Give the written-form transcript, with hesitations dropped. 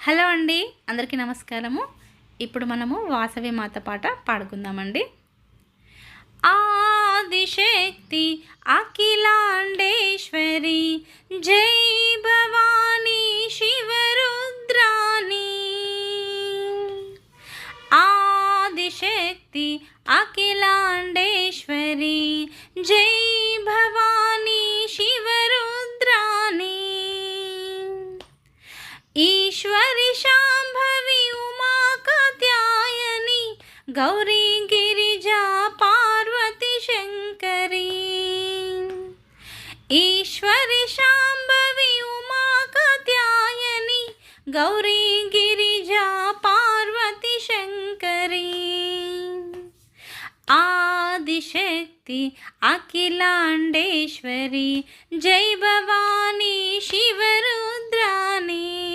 Hello అండి, అందరికీ నమస్కారము. ఇప్పుడు మనము వాసవి మాత పాట పాడుకుందామండి. ఆదిశక్తి అఖిలాండేశ్వరి జై భవానీ శివరుద్రాణి. ఆదిశక్తి అఖిలాండేశ్వరి జై భవానీ శివరుద్రాణి. ఈశ్వరి శాంభవి ఉమా కాత్యాయని గౌరీ గిరిజా పార్వతి శంకరి. ఈశ్వరి శాంభవి ఉమా కాత్యాయని గౌరీ గిరిజా పార్వతి శంకరి. ఆదిశక్తి అఖిలాండేశ్వరి జై భవానీ శివరుద్రాణి.